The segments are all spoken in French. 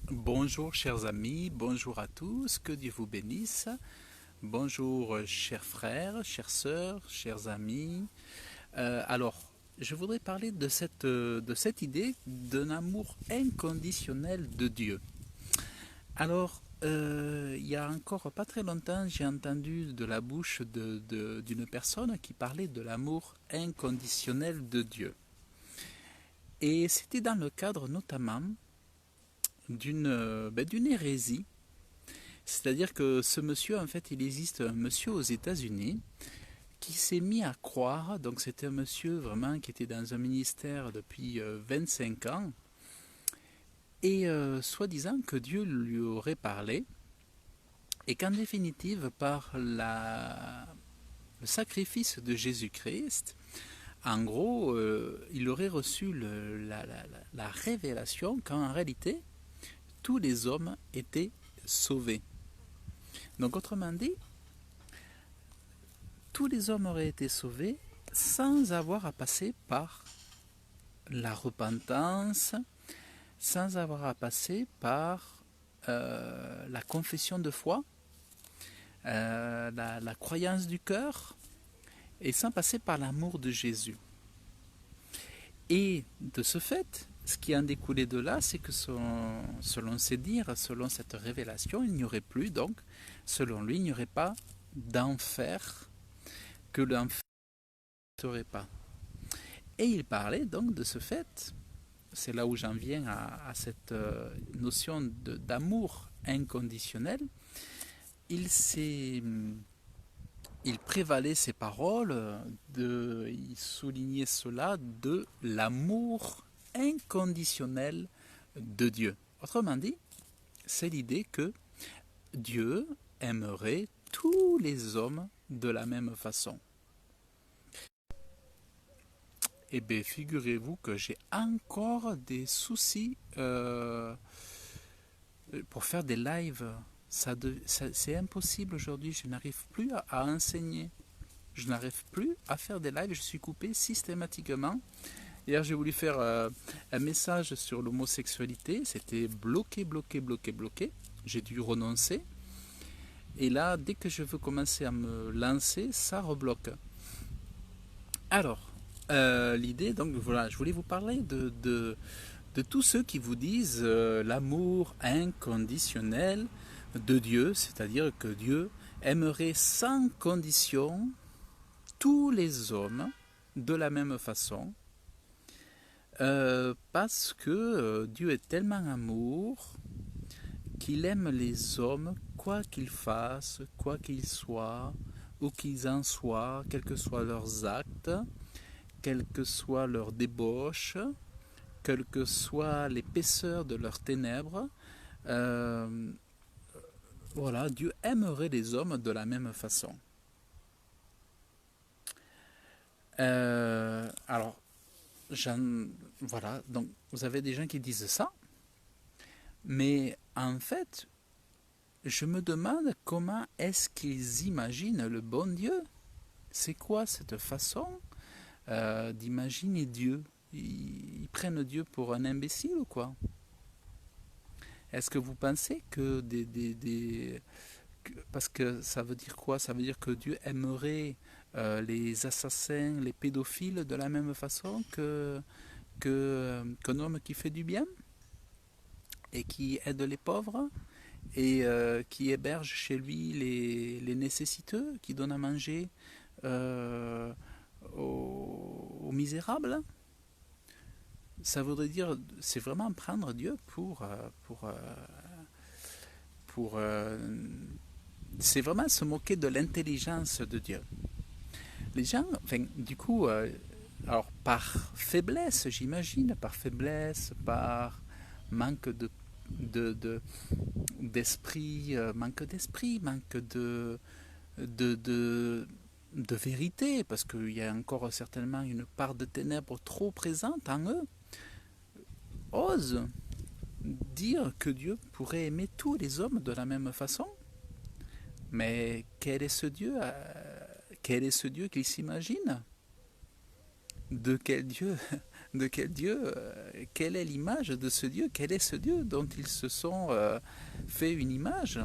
Bonjour chers amis, bonjour à tous, que Dieu vous bénisse. Bonjour chers frères, chères sœurs, chers amis. Je voudrais parler de cette idée d'un amour inconditionnel de Dieu. Il y a encore pas très longtemps, j'ai entendu de la bouche d'une personne qui parlait de l'amour inconditionnel de Dieu. Et c'était dans le cadre notamment d'une hérésie. C'est-à-dire que ce monsieur, en fait, il existe un monsieur aux États-Unis qui s'est mis à croire, donc c'était un monsieur vraiment qui était dans un ministère depuis 25 ans, et soi-disant que Dieu lui aurait parlé, et qu'en définitive, le sacrifice de Jésus-Christ, en gros, il aurait reçu la révélation qu'en réalité, tous les hommes étaient sauvés. Donc autrement dit, tous les hommes auraient été sauvés sans avoir à passer par la repentance, sans avoir à passer par la confession de foi, la croyance du cœur, et sans passer par l'amour de Jésus. Et de ce fait, ce qui en découlait de là, c'est que selon ses dires, selon cette révélation, il n'y aurait plus, donc, selon lui, il n'y aurait pas d'enfer, que l'enfer ne serait pas. Et il parlait donc de ce fait, c'est là où j'en viens à cette notion d'amour inconditionnel, il s'est il prévalait ses paroles, il soulignait cela de l'amour inconditionnel de Dieu. Autrement dit, c'est l'idée que Dieu aimerait tous les hommes de la même façon. Eh bien, figurez-vous que j'ai encore des soucis pour faire des lives. C'est impossible aujourd'hui, je n'arrive plus à enseigner. Je n'arrive plus à faire des lives, je suis coupé systématiquement. Hier, j'ai voulu faire un message sur l'homosexualité, c'était bloqué, bloqué, bloqué, bloqué. J'ai dû renoncer. Et là, dès que je veux commencer à me lancer, ça rebloque. Alors, l'idée, donc voilà, je voulais vous parler de tous ceux qui vous disent l'amour inconditionnel de Dieu, c'est-à-dire que Dieu aimerait sans condition tous les hommes de la même façon, parce que Dieu est tellement amour qu'il aime les hommes quoi qu'ils fassent, quoi qu'ils soient, où qu'ils en soient, quels que soient leurs actes, quelle que soit leur débauche, quelle que soit l'épaisseur de leurs ténèbres. Euh, voilà, Dieu aimerait les hommes de la même façon. Alors, voilà, donc vous avez des gens qui disent ça, mais en fait, je me demande comment est-ce qu'ils imaginent le bon Dieu. C'est quoi cette façon d'imaginer Dieu? Ils prennent Dieu pour un imbécile ou quoi? Est-ce que vous pensez que parce que ça veut dire quoi? Ça veut dire que Dieu aimerait les assassins, les pédophiles de la même façon qu'un homme qui fait du bien et qui aide les pauvres et qui héberge chez lui les nécessiteux, qui donne à manger euh, aux misérables. Ça voudrait dire, c'est vraiment prendre Dieu pour c'est vraiment se moquer de l'intelligence de Dieu. Les gens, enfin, du coup, alors par faiblesse, j'imagine, par faiblesse, par manque de, de- d'esprit, manque de, de, de vérité, parce qu'il y a encore certainement une part de ténèbres trop présente en eux, osent dire que Dieu pourrait aimer tous les hommes de la même façon. Mais quel est ce Dieu quel est ce Dieu qu'ils s'imaginent? De quel Dieu De quel Dieu, quelle est l'image de ce Dieu, quel est ce Dieu dont ils se sont fait une image.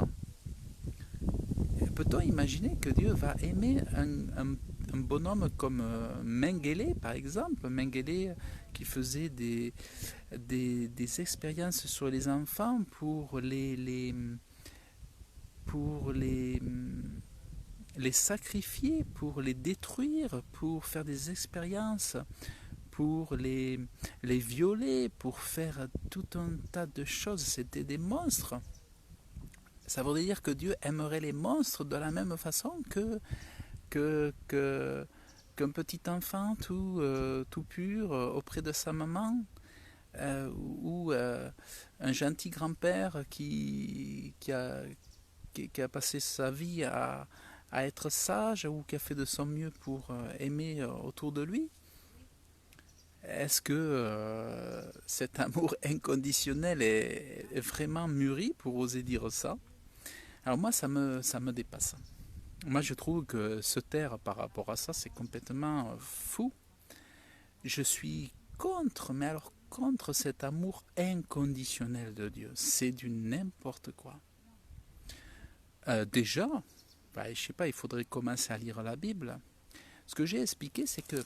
Peut-on imaginer que Dieu va aimer un bonhomme comme Mengele, par exemple, Mengele qui faisait des expériences sur les enfants pour les sacrifier, pour les détruire, pour faire des expériences, pour les violer, pour faire tout un tas de choses. C'était des monstres. Ça voudrait dire que Dieu aimerait les monstres de la même façon que, que qu'un petit enfant tout pur auprès de sa maman, ou un gentil grand-père qui a passé sa vie à être sage ou qui a fait de son mieux pour aimer autour de lui. Est-ce que cet amour inconditionnel est vraiment mûri pour oser dire ça? Alors moi, ça me dépasse. Moi, je trouve que se taire par rapport à ça, c'est complètement fou. Je suis contre, mais alors contre cet amour inconditionnel de Dieu. C'est du n'importe quoi. Déjà, je sais pas, il faudrait commencer à lire la Bible. Ce que j'ai expliqué, c'est que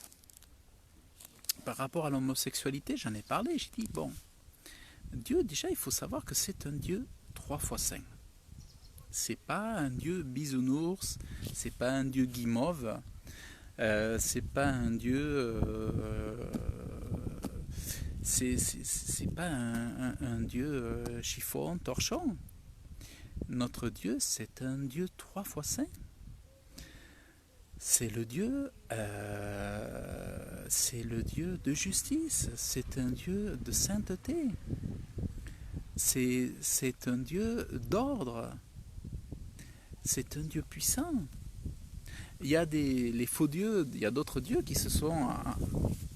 par rapport à l'homosexualité, j'en ai parlé. J'ai dit, bon, Dieu, déjà, il faut savoir que c'est un Dieu 3 fois saint. C'est pas un Dieu bisounours, c'est pas un Dieu guimauve, c'est pas un Dieu. C'est pas un Dieu chiffon, torchon. Notre Dieu, c'est un Dieu 3 fois saint. C'est le Dieu de justice, c'est un Dieu de sainteté, c'est un Dieu d'ordre, c'est un Dieu puissant. Il y a les faux dieux, il y a d'autres dieux qui se sont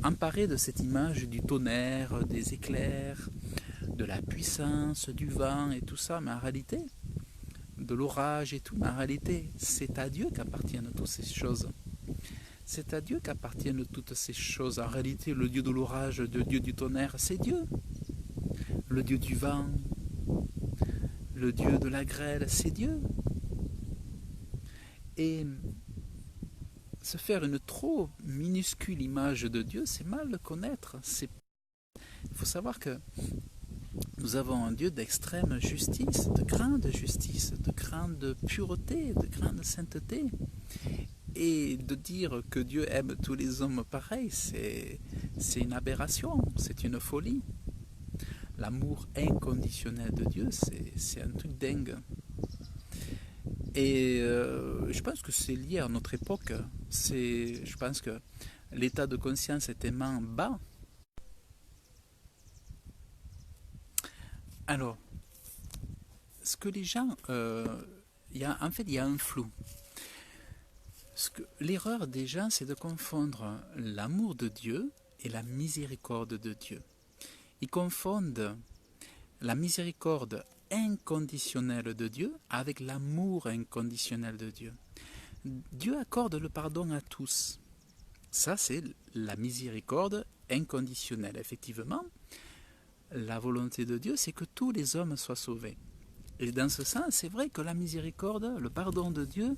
emparés de cette image du tonnerre, des éclairs, de la puissance, du vent et tout ça, mais en réalité, de l'orage et tout, mais en réalité, c'est à Dieu qu'appartiennent toutes ces choses. C'est à Dieu qu'appartiennent toutes ces choses. En réalité, le Dieu de l'orage, le Dieu du tonnerre, c'est Dieu. Le Dieu du vent, le Dieu de la grêle, c'est Dieu. Et se faire une trop minuscule image de Dieu, c'est mal le connaître. Il faut savoir que nous avons un Dieu d'extrême justice, de grande pureté, de grande sainteté. Et de dire que Dieu aime tous les hommes pareil, c'est une aberration, c'est une folie. L'amour inconditionnel de Dieu, c'est un truc dingue. Et je pense que c'est lié à notre époque. Je pense que l'état de conscience est tellement bas. Alors, ce que les gens... en fait, il y a un flou. L'erreur des gens, c'est de confondre l'amour de Dieu et la miséricorde de Dieu. Ils confondent la miséricorde inconditionnelle de Dieu avec l'amour inconditionnel de Dieu. Dieu accorde le pardon à tous. Ça, c'est la miséricorde inconditionnelle. Effectivement, la volonté de Dieu, c'est que tous les hommes soient sauvés. Et dans ce sens, c'est vrai que la miséricorde, le pardon de Dieu,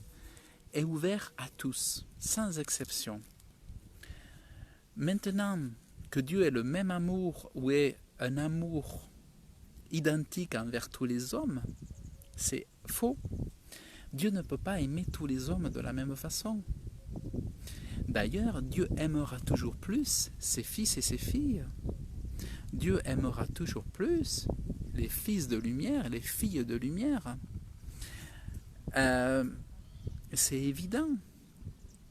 est ouvert à tous, sans exception. Maintenant que Dieu est le même amour ou est un amour identique envers tous les hommes, c'est faux. Dieu ne peut pas aimer tous les hommes de la même façon. D'ailleurs, Dieu aimera toujours plus ses fils et ses filles. Dieu aimera toujours plus les fils de lumière et les filles de lumière. C'est évident.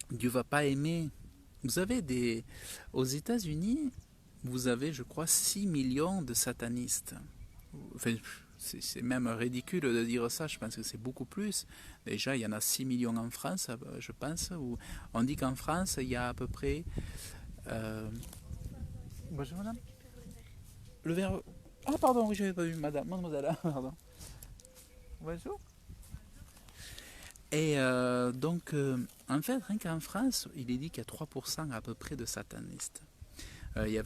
Dieu ne va pas aimer. Vous avez aux États-Unis, vous avez, je crois, 6 millions de satanistes. Enfin, c'est même ridicule de dire ça, je pense que c'est beaucoup plus. Déjà, il y en a 6 millions en France, je pense. Où on dit qu'en France, il y a à peu près... Bonjour madame. Le verre... Ah pardon, oui, je n'avais pas vu madame, mademoiselle, pardon. Bonjour. Et donc, en fait, rien qu'en France, il est dit qu'il y a 3% à peu près de satanistes. Il y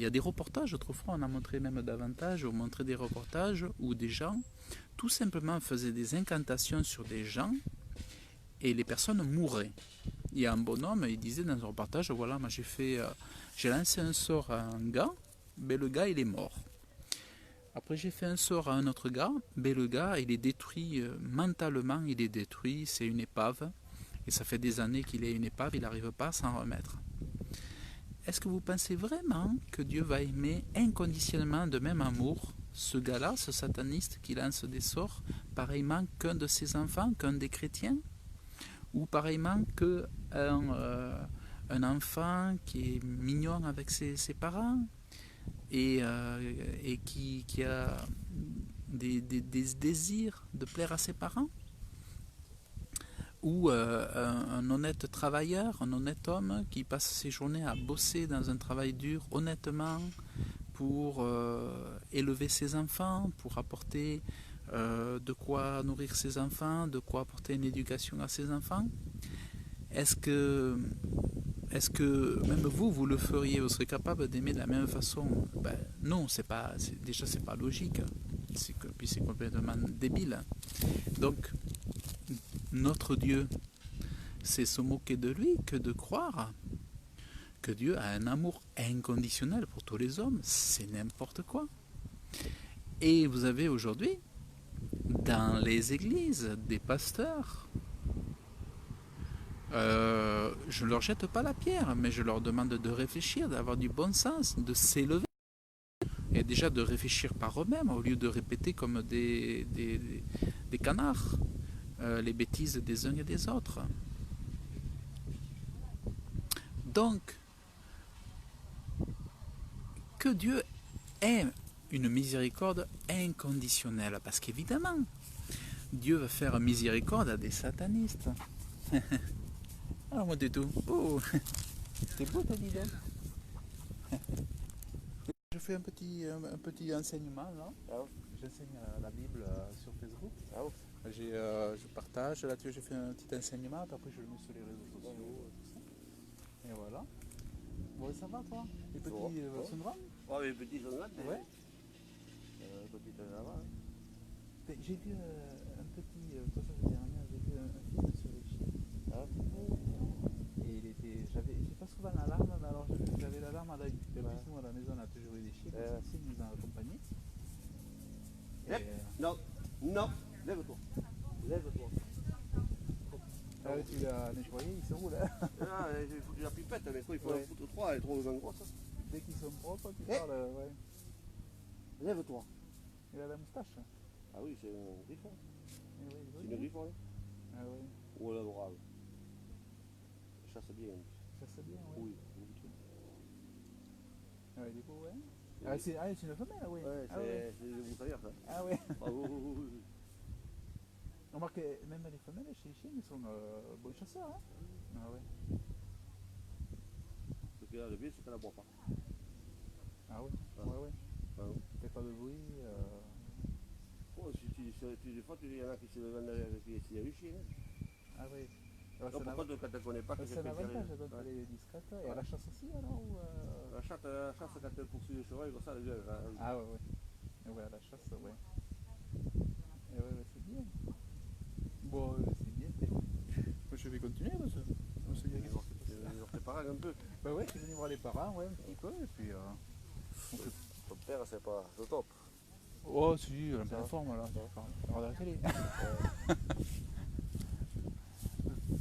a des reportages, autrefois on a montré même davantage, on montrait des reportages où des gens tout simplement faisaient des incantations sur des gens et les personnes mouraient. Il y a un bonhomme, il disait dans un reportage, voilà, moi j'ai lancé un sort à un gars, mais le gars il est mort. Après j'ai fait un sort à un autre gars, mais le gars il est détruit mentalement, il est détruit, c'est une épave, et ça fait des années qu'il est une épave, il n'arrive pas à s'en remettre. Est-ce que vous pensez vraiment que Dieu va aimer inconditionnellement de même amour ce gars-là, ce sataniste qui lance des sorts, pareillement qu'un de ses enfants, qu'un des chrétiens? Ou pareillement un enfant qui est mignon avec ses parents et qui a des désirs de plaire à ses parents? Ou un honnête travailleur, un honnête homme qui passe ses journées à bosser dans un travail dur honnêtement pour élever ses enfants, pour apporter de quoi nourrir ses enfants, de quoi apporter une éducation à ses enfants? Est-ce que, même vous le feriez, vous serez capable d'aimer de la même façon? Ben, non, déjà c'est pas logique, puis c'est complètement débile. Donc notre Dieu, c'est se moquer de lui que de croire que Dieu a un amour inconditionnel pour tous les hommes. C'est n'importe quoi. Et vous avez aujourd'hui, dans les églises, des pasteurs, je ne leur jette pas la pierre, mais je leur demande de réfléchir, d'avoir du bon sens, de s'élever, et déjà de réfléchir par eux-mêmes, au lieu de répéter comme des canards les bêtises des uns et des autres. Donc, que Dieu ait une miséricorde inconditionnelle, parce qu'évidemment, Dieu va faire miséricorde à des satanistes. Ah, moi, t'es tout. Oh, c'est beau, t'as dit donc. Je fais un petit enseignement là. Ah, j'enseigne la Bible sur Facebook. Ah, je partage là-dessus, j'ai fait un petit enseignement, puis après je le mets sur les réseaux sociaux, tout ça. Et voilà. Bon, ça va toi? Les petits syndromes? Ouais, les petits syndromes, ouais. Petit là-bas. J'ai vu un petit, toi ça fait dernière, j'ai vu un film sur les chiens. Ah. Et j'ai pas souvent l'alarme, mais alors j'avais l'alarme à l'œil. Puis après, nous à la maison on a toujours eu des chiens, comme ça, ils nous ont accompagnés. Non, non, lève-toi. Lève-toi. Ah oui, tu l'as nettoyé, il se roule. Hein. Ah, il faut que la pipette, mais quoi, il faut en foutre 3, elle est trop grosse. Dès qu'ils sont propres, tu parles, ouais. Lève-toi. Il a la moustache. Ah oui, c'est un griffon. Oui, c'est une griffon, hein. Ah oui. Ou la brave. Chasse bien. Chasse bien, oui. Oui, ah, du coup, ouais. Ah, c'est une femelle, oui. Ouais, c'est une boussalière, ça. Ah oui. Ah oui. On remarque que même les femelles chez les chiens, ils sont bons chasseurs, hein. Ah ouais. Ce qu'il y a de bien, c'est qu'elle ne boit pas. Ah oui, ouais. Ah oui. Fait pas de bruit. Oh, des fois, il y en a qui se vendent avec les hallucinent. Ah oui. Non, par contre, quand tu ne connais pas, c'est un avantage quand elle est discrète. Et à la chasse aussi, alors La chasse, quand elle poursuit le cheval, comme ça, elle vient. Ah ouais. Ouais, à la chasse, ouais. Et ouais, c'est bien. Bon, c'est bien. Moi, je vais continuer parce que on se dit tes parents un peu. Bah ouais, je suis venu voir les parents, ouais, un petit peu, et puis Ton père, c'est pas le top. Oh si, il est en pleine forme là, regarde la télé. Ouais,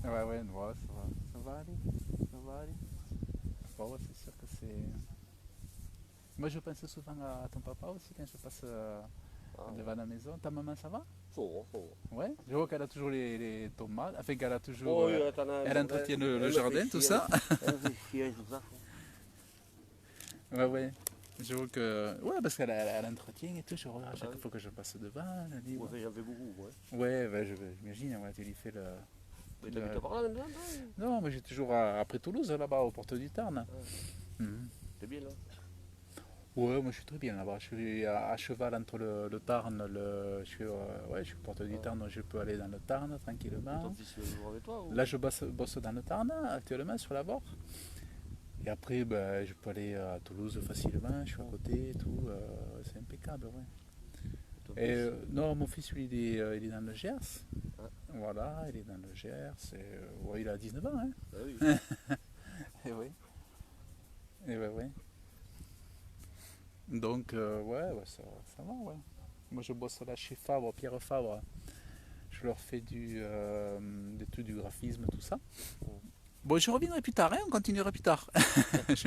ça va aller. Bon, ouais, c'est sûr que c'est... Moi je pense souvent à ton papa aussi quand je passe devant la maison. Ta maman, ça va? Ça va. Ouais, je vois qu'elle a toujours les tomates, enfin qu'elle a toujours... Oui, elle entretient le jardin, tout ça. Ouais. Je vois que... Ouais, parce qu'elle entretient et tout, je regarde chaque fois que je passe devant, elle dit... Moi, j'en fais beaucoup, Ouais, bah, j'imagine, ouais, tu lui fais le... Mais t'habites par là maintenant? Non, mais j'ai toujours après Toulouse, là-bas, aux portes du Tarn. T'es bien là? Ouais, moi je suis très bien là-bas. Je suis à cheval entre le Tarn, je suis aux portes du Tarn, donc je peux aller dans le Tarn tranquillement. Ton fils joue avec toi ou... Là, je bosse dans le Tarn actuellement, sur la Bord. Et après, ben, je peux aller à Toulouse facilement, je suis à côté et tout. C'est impeccable, ouais. Ton Et, fils, non, mon fils, lui, il est dans le Gers. ah, Voilà, il est dans le Gers. Et, ouais, il a 19 ans, hein. bah oui. Et oui. Et ouais, ouais. Donc, ouais, ouais, ça va, ouais. Moi, je bosse là chez Fabre, Pierre Fabre. Je leur fais du graphisme, tout ça. Bon, je reviendrai plus tard, hein, on continuera plus tard.